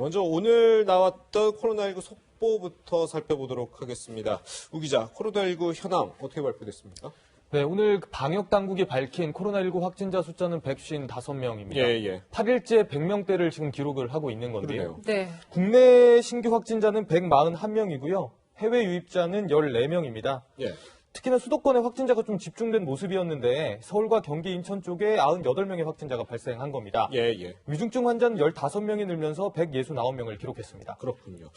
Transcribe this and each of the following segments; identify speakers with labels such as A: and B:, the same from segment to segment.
A: 먼저 오늘 나왔던 코로나19 속보부터 살펴보도록 하겠습니다. 우 기자, 코로나19 현황 어떻게 발표됐습니까?
B: 네, 오늘 방역 당국이 밝힌 코로나19 확진자 숫자는 155명입니다.
A: 예.
B: 8일째 100명대를 지금 기록을 하고 있는 건데요.
C: 네.
B: 국내 신규 확진자는 141명이고요. 해외 유입자는 14명입니다.
A: 예.
B: 특히나 수도권에 확진자가 좀 집중된 모습이었는데 서울과 경기, 인천 쪽에 98명의 확진자가 발생한 겁니다.
A: 예.
B: 위중증 환자는 15명이 늘면서 169명을 기록했습니다.
A: 그렇군요.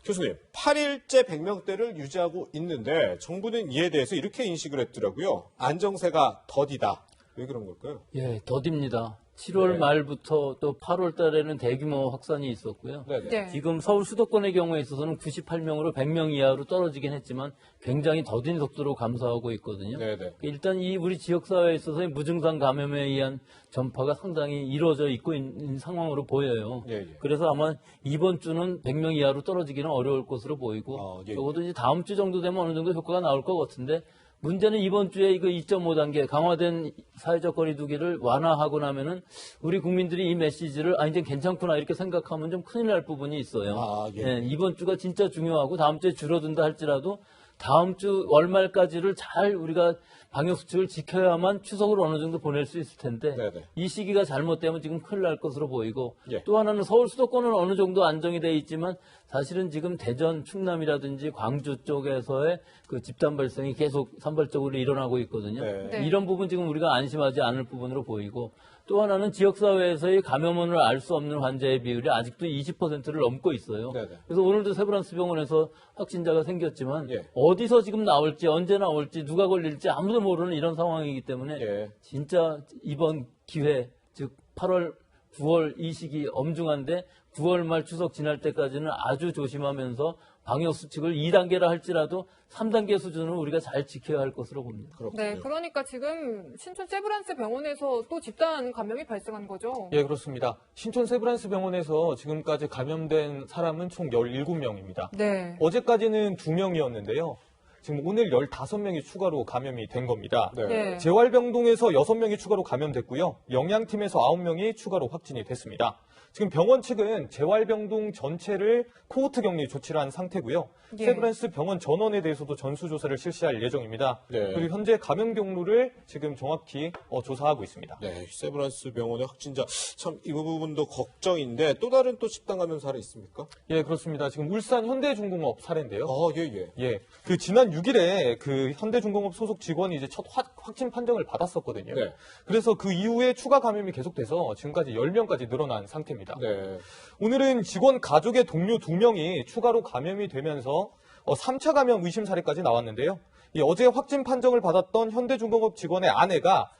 A: 교수님, 8일째 100명대를 유지하고 있는데 정부는 이에 대해서 이렇게 인식을 했더라고요. 안정세가 더디다. 왜 그런 걸까요?
D: 예, 더딥니다. 7월
A: 네.
D: 말부터 또 8월 달에는 대규모 확산이 있었고요.
A: 네네.
C: 네.
D: 지금 서울 수도권의 경우에 있어서는 98명으로 100명 이하로 떨어지긴 했지만 굉장히 더딘 속도로 감소하고 있거든요.
A: 네네.
D: 일단 이 우리 지역사회에 있어서의 무증상 감염에 의한 전파가 상당히 이루어져 있고 있는 상황으로 보여요.
A: 예.
D: 그래서 아마 이번 주는 100명 이하로 떨어지기는 어려울 것으로 보이고
A: 예.
D: 적어도 이제 다음 주 정도 되면 어느 정도 효과가 나올 것 같은데 문제는 이번 주에 이거 2.5단계 강화된 사회적 거리두기를 완화하고 나면은 우리 국민들이 이 메시지를 이제 괜찮구나 이렇게 생각하면 좀 큰일 날 부분이 있어요.
A: 예.
D: 이번 주가 진짜 중요하고 다음 주에 줄어든다 할지라도 다음 주 월말까지를 잘 우리가 방역 수칙을 지켜야만 추석을 어느 정도 보낼 수 있을 텐데
A: 네네.
D: 이 시기가 잘못되면 지금 큰일 날 것으로 보이고
A: 예.
D: 또 하나는 서울 수도권은 어느 정도 안정이 돼 있지만 사실은 지금 대전, 충남이라든지 광주 쪽에서의 그 집단 발생이 계속 산발적으로 일어나고 있거든요.
A: 네.
D: 이런 부분 지금 우리가 안심하지 않을 부분으로 보이고 또 하나는 지역사회에서의 감염원을 알 수 없는 환자의 비율이 아직도 20%를 넘고 있어요.
A: 네네.
D: 그래서 오늘도 세브란스 병원에서 확진자가 생겼지만
A: 예.
D: 어디서 지금 나올지 언제 나올지 누가 걸릴지 아무도 모르는 이런 상황이기 때문에
A: 예.
D: 진짜 이번 기회 즉 8월 9월 이 시기 엄중한데 9월 말 추석 지날 때까지는 아주 조심하면서 방역 수칙을 2단계라 할지라도 3단계 수준을 우리가 잘 지켜야 할 것으로 봅니다.
A: 그렇군요.
C: 네, 그러니까 지금 신촌 세브란스 병원에서 또 집단 감염이 발생한 거죠?
B: 예, 그렇습니다. 신촌 세브란스 병원에서 지금까지 감염된 사람은 총 17명입니다.
C: 네.
B: 어제까지는 2명이었는데요. 지금 오늘 15명이 추가로 감염이 된 겁니다.
C: 네.
B: 재활병동에서 6명이 추가로 감염됐고요. 영양팀에서 9명이 추가로 확진이 됐습니다. 지금 병원 측은 재활병동 전체를 코호트 격리 조치를 한 상태고요.
C: 예.
B: 세브란스 병원 전원에 대해서도 전수조사를 실시할 예정입니다.
A: 네.
B: 그리고 현재 감염 경로를 지금 정확히 조사하고 있습니다.
A: 네, 세브란스 병원의 확진자 참 이 부분도 걱정인데 또 다른 또 집단 감염 사례 있습니까?
B: 예, 그렇습니다. 지금 울산 현대중공업 사례인데요.
A: 예.
B: 예, 그 지난 6일에 그 현대중공업 소속 직원이 이제 첫 확진 판정을 받았었거든요.
A: 네.
B: 그래서 그 이후에 추가 감염이 계속돼서 지금까지 10명까지 늘어난 상태입니다.
A: 네.
B: 오늘은 직원 가족의 동료 2명이 추가로 감염이 되면서 3차 감염 의심 사례까지 나왔는데요. 어제 확진 판정을 받았던 현대중공업 직원의 아내가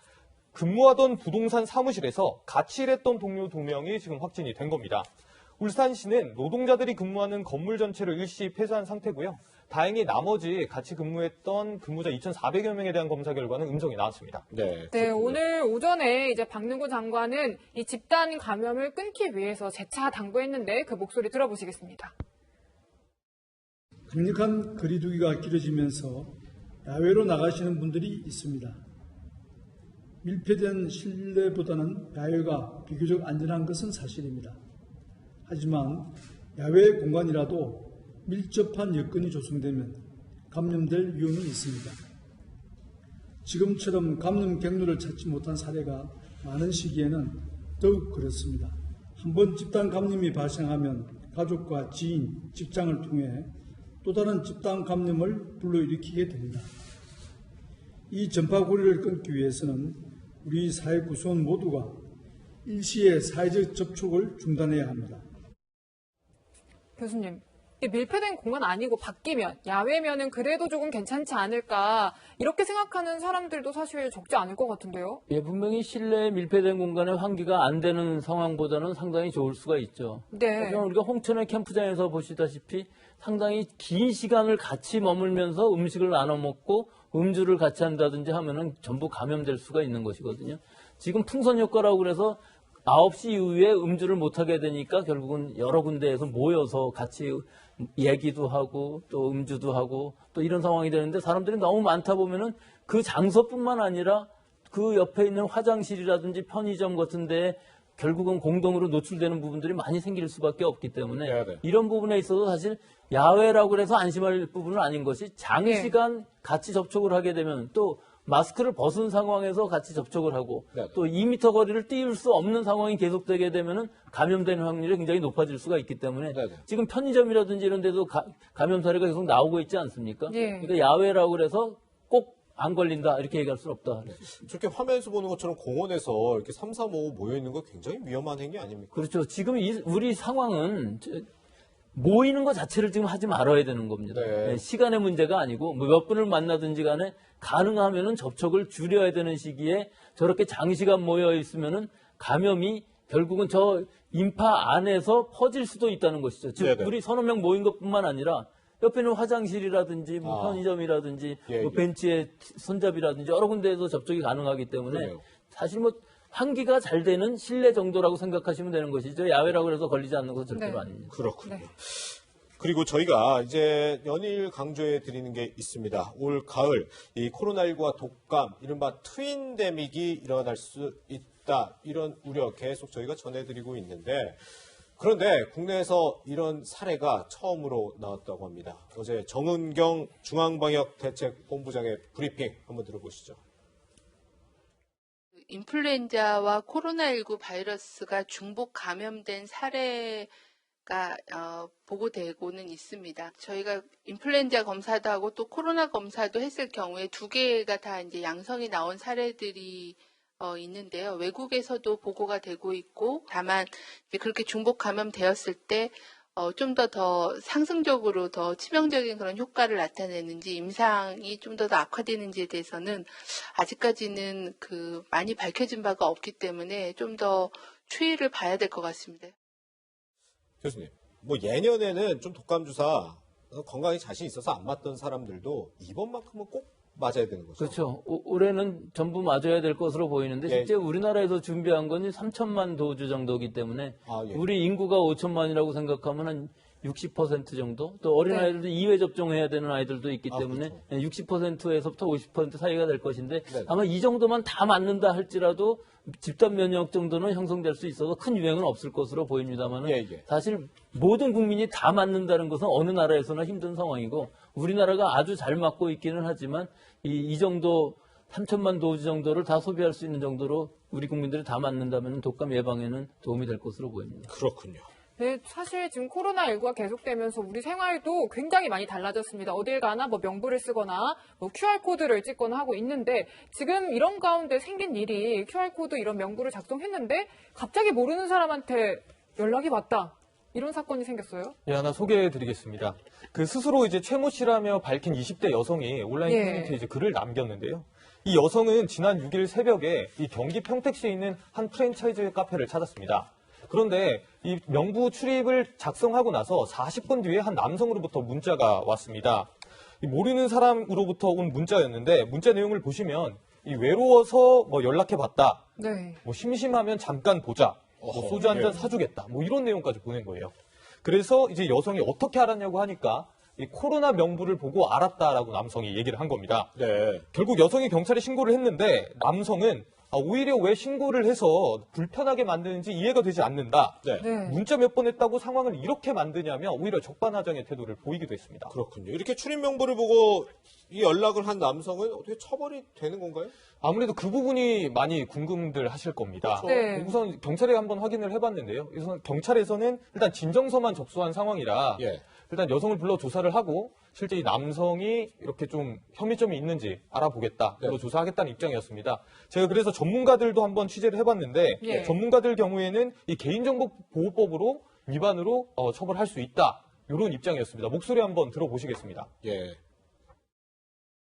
B: 근무하던 부동산 사무실에서 같이 일했던 동료 2명이 지금 확진이 된 겁니다. 울산시는 노동자들이 근무하는 건물 전체를 일시 폐쇄한 상태고요. 다행히 나머지 같이 근무했던 근무자 2,400여 명에 대한 검사 결과는 음성이 나왔습니다.
A: 네.
C: 네, 오늘 오전에 이제 박능구 장관은 이 집단 감염을 끊기 위해서 재차 당부했는데 그 목소리 들어보시겠습니다.
E: 강력한 거리두기가 길어지면서 야외로 나가시는 분들이 있습니다. 밀폐된 실내보다는 야외가 비교적 안전한 것은 사실입니다. 하지만 야외 공간이라도 밀접한 여건이 조성되면 감염될 위험이 있습니다. 지금처럼 감염 경로를 찾지 못한 사례가 많은 시기에는 더욱 그렇습니다. 한번 집단 감염이 발생하면 가족과 지인, 직장을 통해 또 다른 집단 감염을 불러일으키게 됩니다. 이 전파 고리를 끊기 위해서는 우리 사회 구성원 모두가 일시에 사회적 접촉을 중단해야 합니다.
C: 교수님, 이게 밀폐된 공간 아니고 바뀌면, 야외면은 그래도 조금 괜찮지 않을까 이렇게 생각하는 사람들도 사실 적지 않을 것 같은데요.
D: 예, 분명히 실내 밀폐된 공간에 환기가 안 되는 상황보다는 상당히 좋을 수가 있죠.
C: 네.
D: 하지만 우리가 홍천의 캠프장에서 보시다시피 상당히 긴 시간을 같이 머물면서 음식을 나눠 먹고 음주를 같이 한다든지 하면은 전부 감염될 수가 있는 것이거든요. 지금 풍선 효과라고 그래서 9시 이후에 음주를 못하게 되니까 결국은 여러 군데에서 모여서 같이 얘기도 하고 또 음주도 하고 또 이런 상황이 되는데 사람들이 너무 많다 보면은 그 장소뿐만 아니라 그 옆에 있는 화장실이라든지 편의점 같은 데에 결국은 공동으로 노출되는 부분들이 많이 생길 수밖에 없기 때문에
A: 네.
D: 이런 부분에 있어서 사실 야외라고 해서 안심할 부분은 아닌 것이 장시간 같이 접촉을 하게 되면 또 마스크를 벗은 상황에서 같이 접촉을 하고
A: 네.
D: 또 2m 거리를 띄울 수 없는 상황이 계속되게 되면은 감염되는 확률이 굉장히 높아질 수가 있기 때문에
A: 네.
D: 지금 편의점이라든지 이런 데도 감염 사례가 계속 나오고 있지 않습니까?
C: 예.
D: 그러니까 야외라고 그래서 꼭 안 걸린다 이렇게 얘기할 수는 없다.
A: 저렇게 화면에서 보는 것처럼 공원에서 이렇게 3, 4, 5 모여 있는 거 굉장히 위험한 행위 아닙니까?
D: 그렇죠. 지금 우리 상황은 모이는 것 자체를 지금 하지 말아야 되는 겁니다.
A: 네.
D: 네, 시간의 문제가 아니고 뭐몇 분을 만나든지 간에 가능하면은 접촉을 줄여야 되는 시기에 저렇게 장시간 모여 있으면은 감염이 결국은 저 인파 안에서 퍼질 수도 있다는 것이죠. 즉
A: 네네.
D: 우리 서너 명 모인 것뿐만 아니라 옆에는 화장실이라든지 뭐 편의점이라든지
A: 예,
D: 뭐
A: 예.
D: 벤치에 손잡이라든지 여러 군데에서 접촉이 가능하기 때문에
A: 그러네요.
D: 사실 뭐 환기가 잘 되는 실내 정도라고 생각하시면 되는 것이죠. 야외라고 해서 걸리지 않는 것은 절대로
C: 네.
D: 아닙니다.
A: 그렇군요.
C: 네.
A: 그리고 저희가 이제 연일 강조해 드리는 게 있습니다. 올 가을 이 코로나19와 독감, 이른바 트윈데믹이 일어날 수 있다. 이런 우려 계속 저희가 전해드리고 있는데, 그런데 국내에서 이런 사례가 처음으로 나왔다고 합니다. 어제 정은경 중앙방역대책본부장의 브리핑 한번 들어보시죠.
F: 인플루엔자와 코로나19 바이러스가 중복 감염된 사례가 보고되고는 있습니다. 저희가 인플루엔자 검사도 하고 또 코로나 검사도 했을 경우에 두 개가 다 이제 양성이 나온 사례들이 있는데요. 외국에서도 보고가 되고 있고, 다만 이제 그렇게 중복 감염되었을 때 좀 더 상승적으로 더 치명적인 그런 효과를 나타내는지, 임상이 좀 더 악화되는지에 대해서는 아직까지는 많이 밝혀진 바가 없기 때문에 좀 더 추이를 봐야 될 것 같습니다.
A: 교수님, 뭐 예년에는 좀 독감 주사 건강에 자신 있어서 안 맞던 사람들도 이번만큼은 꼭 맞아야 되는 거죠.
D: 그렇죠. 올해는 전부 맞아야 될 것으로 보이는데
A: 예.
D: 실제 우리나라에서 준비한 건 3천만 도주 정도이기 때문에
A: 예.
D: 우리 인구가 5천만이라고 생각하면 한 60% 정도, 또 어린아이들도 2회 접종해야 되는 아이들도 있기 때문에 60%에서부터 50% 사이가 될 것인데
A: 네.
D: 아마 이 정도만 다 맞는다 할지라도 집단 면역 정도는 형성될 수 있어서 큰 유행은 없을 것으로 보입니다만
A: 예.
D: 사실 모든 국민이 다 맞는다는 것은 어느 나라에서나 힘든 상황이고 우리나라가 아주 잘 맞고 있기는 하지만 이 정도 3천만 도즈 정도를 다 소비할 수 있는 정도로 우리 국민들이 다 맞는다면 독감 예방에는 도움이 될 것으로 보입니다.
A: 그렇군요.
C: 네, 사실 지금 코로나19가 계속되면서 우리 생활도 굉장히 많이 달라졌습니다. 어딜 가나 뭐 명부를 쓰거나 뭐 QR코드를 찍거나 하고 있는데 지금 이런 가운데 생긴 일이 QR코드 이런 명부를 작성했는데 갑자기 모르는 사람한테 연락이 왔다. 이런 사건이 생겼어요.
B: 예, 하나 소개해 드리겠습니다. 그 스스로 이제 최모 씨라며 밝힌 20대 여성이 온라인
C: 예.
B: 커뮤니티에 이제 글을 남겼는데요. 이 여성은 지난 6일 새벽에 이 경기 평택시에 있는 한 프랜차이즈 카페를 찾았습니다. 그런데 이 명부 출입을 작성하고 나서 40분 뒤에 한 남성으로부터 문자가 왔습니다. 이 모르는 사람으로부터 온 문자였는데 문자 내용을 보시면 이 외로워서 뭐 연락해봤다.
C: 네.
B: 뭐 심심하면 잠깐 보자. 뭐 소주 한 잔 사주겠다. 뭐 이런 내용까지 보낸 거예요. 그래서 이제 여성이 어떻게 알았냐고 하니까 이 코로나 명부를 보고 알았다라고 남성이 얘기를 한 겁니다.
A: 네.
B: 결국 여성이 경찰에 신고를 했는데 남성은 오히려 왜 신고를 해서 불편하게 만드는지 이해가 되지 않는다.
A: 네.
C: 네.
B: 문자 몇 번 했다고 상황을 이렇게 만드냐며 오히려 적반하장의 태도를 보이기도 했습니다.
A: 그렇군요. 이렇게 출입 명부를 보고 이 연락을 한 남성은 어떻게 처벌이 되는 건가요?
B: 아무래도 그 부분이 많이 궁금들 하실 겁니다.
A: 그렇죠.
C: 네.
B: 우선 경찰에 한번 확인을 해봤는데요. 우선 경찰에서는 일단 진정서만 접수한 상황이라
A: 예.
B: 일단 여성을 불러 조사를 하고 실제 이 남성이 이렇게 좀 혐의점이 있는지 알아보겠다,
A: 네.
B: 불러 조사하겠다는 입장이었습니다. 제가 그래서 전문가들도 한번 취재를 해봤는데
C: 예.
B: 전문가들 경우에는 이 개인정보보호법으로 위반으로 처벌할 수 있다. 이런 입장이었습니다. 목소리 한번 들어보시겠습니다.
A: 예.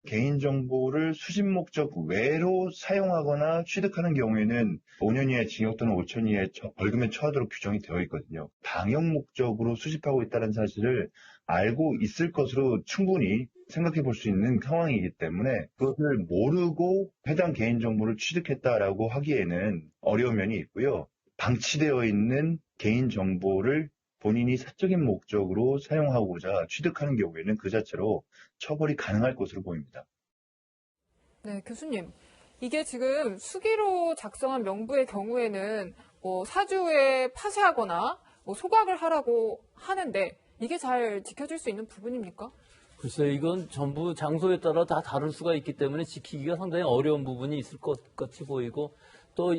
G: 개인정보를 수집 목적 외로 사용하거나 취득하는 경우에는 5년 이하의 징역 또는 5천 이하의 벌금에 처하도록 규정이 되어 있거든요. 방역 목적으로 수집하고 있다는 사실을 알고 있을 것으로 충분히 생각해 볼 수 있는 상황이기 때문에 그것을 모르고 해당 개인정보를 취득했다라고 하기에는 어려운 면이 있고요. 방치되어 있는 개인정보를 본인이 사적인 목적으로 사용하고자 취득하는 경우에는 그 자체로 처벌이 가능할 것으로 보입니다.
C: 네, 교수님. 이게 지금 수기로 작성한 명부의 경우에는 뭐 사주에 파쇄하거나 뭐 소각을 하라고 하는데 이게 잘 지켜질 수 있는 부분입니까?
D: 글쎄요, 이건 전부 장소에 따라 다 다를 수가 있기 때문에 지키기가 상당히 어려운 부분이 있을 것 같이 보이고, 또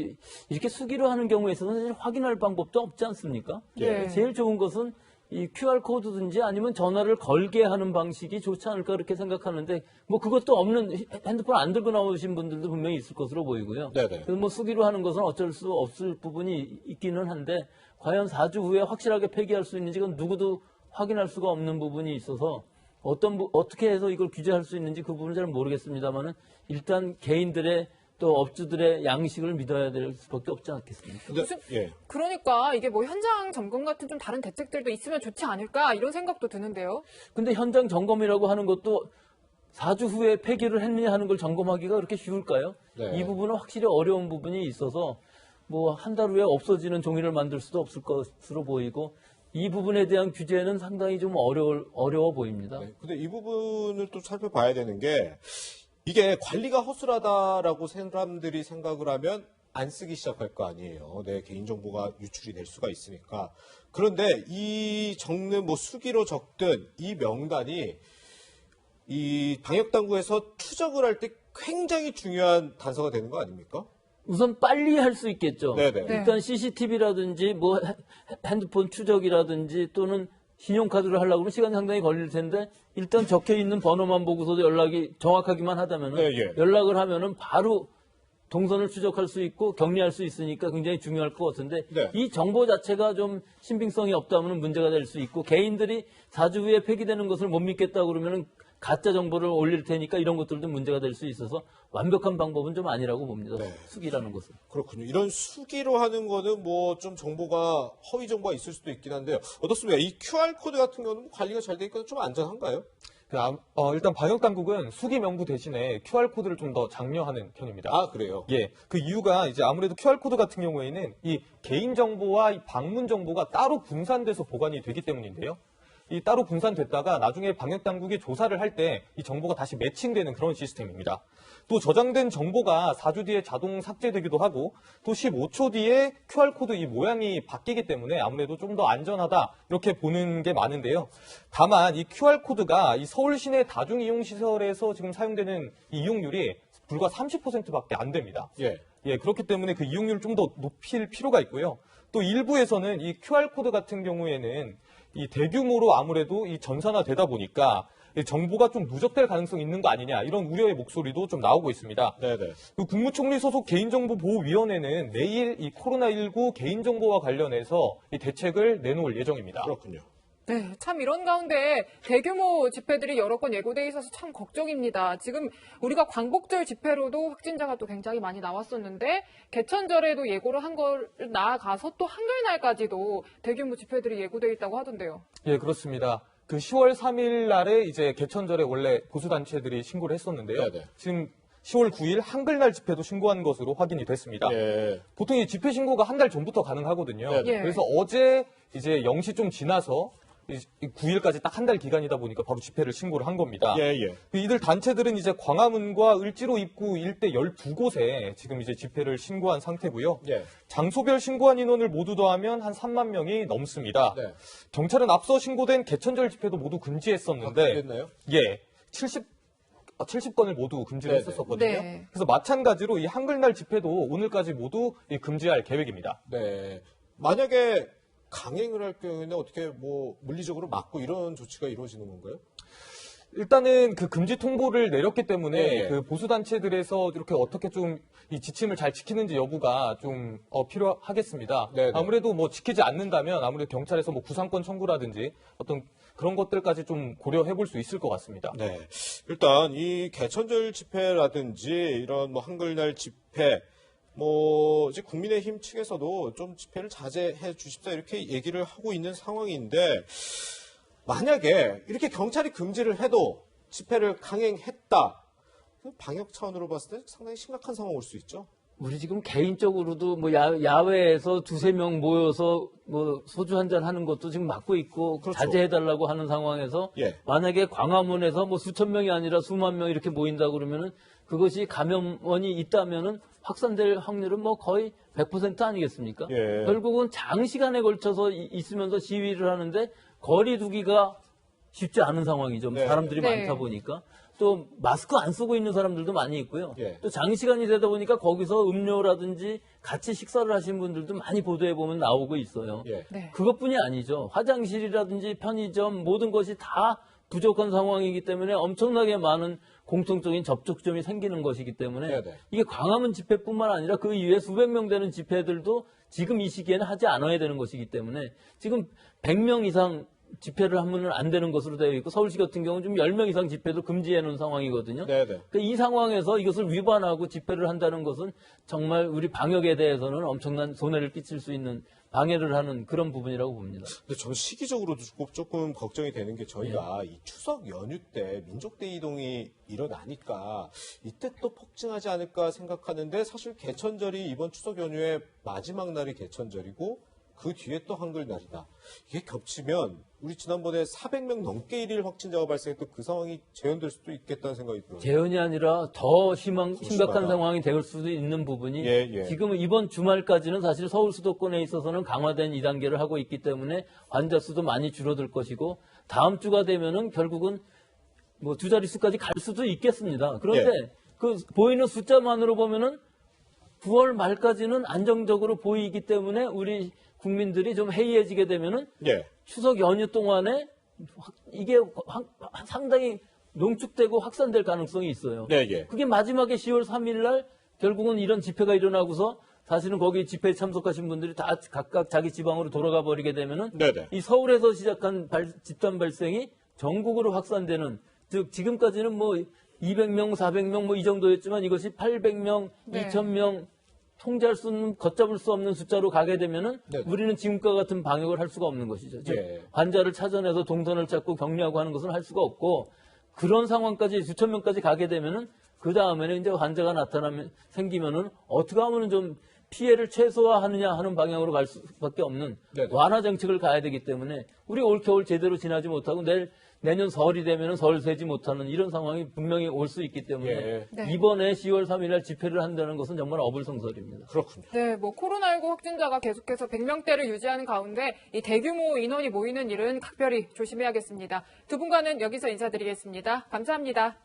D: 이렇게 수기로 하는 경우에 있어서는 사실 확인할 방법도 없지 않습니까?
C: 네.
D: 제일 좋은 것은 이 QR코드든지 아니면 전화를 걸게 하는 방식이 좋지 않을까 그렇게 생각하는데, 뭐 그것도 없는, 핸드폰 안 들고 나오신 분들도 분명히 있을 것으로 보이고요.
A: 네네.
D: 그래서 뭐 수기로 하는 것은 어쩔 수 없을 부분이 있기는 한데, 과연 4주 후에 확실하게 폐기할 수 있는지 그건 누구도 확인할 수가 없는 부분이 있어서 어떻게 해서 이걸 규제할 수 있는지 그 부분은 잘 모르겠습니다만은, 일단 개인들의 또 업주들의 양식을 믿어야 될 수밖에 없지 않겠습니까?
A: 예.
C: 그러니까 이게 뭐 현장 점검 같은 좀 다른 대책들도 있으면 좋지 않을까 이런 생각도 드는데요.
D: 근데 현장 점검이라고 하는 것도 4주 후에 폐기를 했느냐 하는 걸 점검하기가 그렇게 쉬울까요?
A: 네.
D: 이 부분은 확실히 어려운 부분이 있어서 뭐 한 달 후에 없어지는 종이를 만들 수도 없을 것으로 보이고, 이 부분에 대한 규제는 상당히 좀 어려워 보입니다.
A: 네. 근데 이 부분을 또 살펴봐야 되는 게, 이게 관리가 허술하다라고 사람들이 생각을 하면 안 쓰기 시작할 거 아니에요. 내 개인정보가 유출이 될 수가 있으니까. 그런데 이 적는 뭐 수기로 적든 이 명단이 이 방역당국에서 추적을 할 때 굉장히 중요한 단서가 되는 거 아닙니까?
D: 우선 빨리 할 수 있겠죠.
A: 네네.
D: 일단 CCTV라든지 뭐 핸드폰 추적이라든지 또는 신용카드를 하려고 하면 시간이 상당히 걸릴 텐데, 일단 적혀 있는 번호만 보고서도 연락이 정확하기만 하다면은
A: 네, 예.
D: 연락을 하면은 바로 동선을 추적할 수 있고 격리할 수 있으니까 굉장히 중요할 것 같은데,
A: 네.
D: 이 정보 자체가 좀 신빙성이 없다면 문제가 될 수 있고, 개인들이 4주 후에 폐기되는 것을 못 믿겠다 그러면은 가짜 정보를 올릴 테니까 이런 것들도 문제가 될 수 있어서 완벽한 방법은 좀 아니라고 봅니다.
A: 네.
D: 수기라는 것은.
A: 그렇군요. 이런 수기로 하는 거는 뭐 좀 정보가, 허위 정보가 있을 수도 있긴 한데요. 어떻습니까? 이 QR코드 같은 경우는 관리가 잘 되니까 좀 안전한가요?
B: 일단 방역당국은 수기 명부 대신에 QR코드를 좀 더 장려하는 편입니다.
A: 아, 그래요?
B: 예, 그 이유가 이제 아무래도 QR코드 같은 경우에는 이 개인정보와 이 방문 정보가 따로 분산돼서 보관이 되기 때문인데요. 이 따로 분산됐다가 나중에 방역당국이 조사를 할 때 이 정보가 다시 매칭되는 그런 시스템입니다. 또 저장된 정보가 4주 뒤에 자동 삭제되기도 하고, 또 15초 뒤에 QR코드 이 모양이 바뀌기 때문에 아무래도 좀 더 안전하다 이렇게 보는 게 많은데요. 다만 이 QR코드가 이 서울 시내 다중이용시설에서 지금 사용되는 이 이용률이 불과 30%밖에 안 됩니다.
A: 예.
B: 예, 그렇기 때문에 그 이용률을 좀 더 높일 필요가 있고요. 또 일부에서는 이 QR코드 같은 경우에는 이 대규모로 아무래도 이 전산화되다 보니까 이 정보가 좀 누적될 가능성이 있는 거 아니냐, 이런 우려의 목소리도 좀 나오고 있습니다.
A: 네네.
B: 그 국무총리 소속 개인정보보호위원회는 내일 이 코로나19 개인정보와 관련해서 이 대책을 내놓을 예정입니다.
A: 그렇군요.
C: 네, 참 이런 가운데 대규모 집회들이 여러 건 예고돼 있어서 참 걱정입니다. 지금 우리가 광복절 집회로도 확진자가 또 굉장히 많이 나왔었는데, 개천절에도 예고를 한 걸 나아가서 또 한글날까지도 대규모 집회들이 예고돼 있다고 하던데요.
B: 예, 그렇습니다. 그 10월 3일 날에 이제 개천절에 원래 보수단체들이 신고를 했었는데요.
A: 네네.
B: 지금 10월 9일 한글날 집회도 신고한 것으로 확인이 됐습니다.
A: 예.
B: 보통 이 집회 신고가 한 달 전부터 가능하거든요.
A: 네네.
C: 예.
B: 그래서 어제 이제 0시 좀 지나서 9일까지 딱 한 달 기간이다 보니까 바로 집회를 신고를 한 겁니다.
A: 예, 예.
B: 이들 단체들은 이제 광화문과 을지로 입구 일대 12곳에 지금 이제 집회를 신고한 상태고요.
A: 예.
B: 장소별 신고한 인원을 모두 더하면 한 3만 명이 넘습니다.
A: 네.
B: 경찰은 앞서 신고된 개천절 집회도 모두 금지했었는데,
A: 됐나요?
B: 예, 70건을 모두 금지를
A: 네네.
B: 했었거든요.
C: 네.
B: 그래서 마찬가지로 이 한글날 집회도 오늘까지 모두 금지할 계획입니다.
A: 네. 만약에 강행을 할 경우에는 어떻게 뭐 물리적으로 막고 이런 조치가 이루어지는 건가요?
B: 일단은 그 금지 통보를 내렸기 때문에
A: 예.
B: 그 보수단체들에서 이렇게 어떻게 좀 이 지침을 잘 지키는지 여부가 좀 필요하겠습니다.
A: 네네.
B: 아무래도 뭐 지키지 않는다면 아무래도 경찰에서 뭐 구상권 청구라든지 어떤 그런 것들까지 좀 고려해 볼 수 있을 것 같습니다.
A: 네. 일단 이 개천절 집회라든지 이런 뭐 한글날 집회, 뭐 이제 국민의힘 측에서도 좀 집회를 자제해 주십사 이렇게 얘기를 하고 있는 상황인데, 만약에 이렇게 경찰이 금지를 해도 집회를 강행했다, 방역 차원으로 봤을 때 상당히 심각한 상황 올 수 있죠.
D: 우리 지금 개인적으로도 뭐 야외에서 두세 명 모여서 뭐 소주 한잔 하는 것도 지금 막고 있고,
A: 그렇죠.
D: 자제해달라고 하는 상황에서
A: 예.
D: 만약에 광화문에서 뭐 수천 명이 아니라 수만 명 이렇게 모인다 그러면은 그것이 감염원이 있다면은 확산될 확률은 뭐 거의 100% 아니겠습니까?
A: 예.
D: 결국은 장시간에 걸쳐서 있으면서 시위를 하는데 거리 두기가 쉽지 않은 상황이죠.
A: 네.
D: 사람들이
C: 네.
D: 많다 보니까. 또 마스크 안 쓰고 있는 사람들도 많이 있고요.
A: 예.
D: 또 장시간이 되다 보니까 거기서 음료라든지 같이 식사를 하신 분들도 많이 보도해 보면 나오고 있어요.
A: 예.
C: 네.
D: 그것뿐이 아니죠. 화장실이라든지 편의점 모든 것이 다 부족한 상황이기 때문에 엄청나게 많은 공통적인 접촉점이 생기는 것이기 때문에
A: 네네.
D: 이게 광화문 집회뿐만 아니라 그 이외에 수백 명 되는 집회들도 지금 이 시기에는 하지 않아야 되는 것이기 때문에 지금 100명 이상 집회를 하면 안 되는 것으로 되어 있고 서울시 같은 경우는 좀 10명 이상 집회도 금지해 놓은 상황이거든요.
A: 네네.
D: 그러니까 이 상황에서 이것을 위반하고 집회를 한다는 것은 정말 우리 방역에 대해서는 엄청난 손해를 끼칠 수 있는 방해를 하는 그런 부분이라고 봅니다.
A: 근데 저는 시기적으로도 조금 걱정이 되는 게 저희가 이 추석 연휴 때 민족대 이동이 일어나니까 이때 또 폭증하지 않을까 생각하는데 사실 개천절이 이번 추석 연휴의 마지막 날이 개천절이고 그 뒤에 또 한글날이다. 이게 겹치면 우리 지난번에 400명 넘게 일일 확진자가 발생했던 그 상황이 재현될 수도 있겠다는 생각이 들어요.
D: 재현이 아니라 더 심각한
A: 심하다.
D: 상황이 될 수도 있는 부분이
A: 예.
D: 지금 이번 주말까지는 사실 서울 수도권에 있어서는 강화된 2단계를 하고 있기 때문에 환자 수도 많이 줄어들 것이고 다음 주가 되면은 결국은 뭐 두 자릿수까지 갈 수도 있겠습니다. 그런데 그 보이는 숫자만으로 보면은 9월 말까지는 안정적으로 보이기 때문에 우리 국민들이 좀 해이해지게 되면은
A: 예.
D: 추석 연휴 동안에 이게 상당히 농축되고 확산될 가능성이 있어요.
A: 예.
D: 그게 마지막에 10월 3일 날 결국은 이런 집회가 일어나고서 사실은 거기 집회에 참석하신 분들이 다 각각 자기 지방으로 돌아가 버리게 되면은
A: 네네.
D: 이 서울에서 시작한 집단 발생이 전국으로 확산되는 즉 지금까지는 뭐 200명, 400명 뭐 이 정도였지만 이것이 800명,
C: 네.
D: 2000명 통제할 수 없는 걷잡을 수 없는 숫자로 가게 되면은
A: 네네.
D: 우리는 지금과 같은 방역을 할 수가 없는 것이죠. 즉
A: 예.
D: 환자를 찾아내서 동선을 찾고 격리하고 하는 것은 할 수가 없고 그런 상황까지 수천 명까지 가게 되면은 그 다음에는 이제 환자가 나타나면 생기면은 어떻게 하면은 좀 피해를 최소화하느냐 하는 방향으로 갈 수밖에 없는
A: 네네.
D: 완화 정책을 가야 되기 때문에 우리 올겨울 제대로 지나지 못하고 내년 설이 되면은 설 세지 못하는 이런 상황이 분명히 올 수 있기 때문에
A: 예.
C: 네.
D: 이번에 10월 3일 날 집회를 한다는 것은 정말 어불성설입니다.
A: 그렇군요.
C: 네, 뭐 코로나19 확진자가 계속해서 100명대를 유지하는 가운데 이 대규모 인원이 모이는 일은 각별히 조심해야겠습니다. 두 분과는 여기서 인사드리겠습니다. 감사합니다.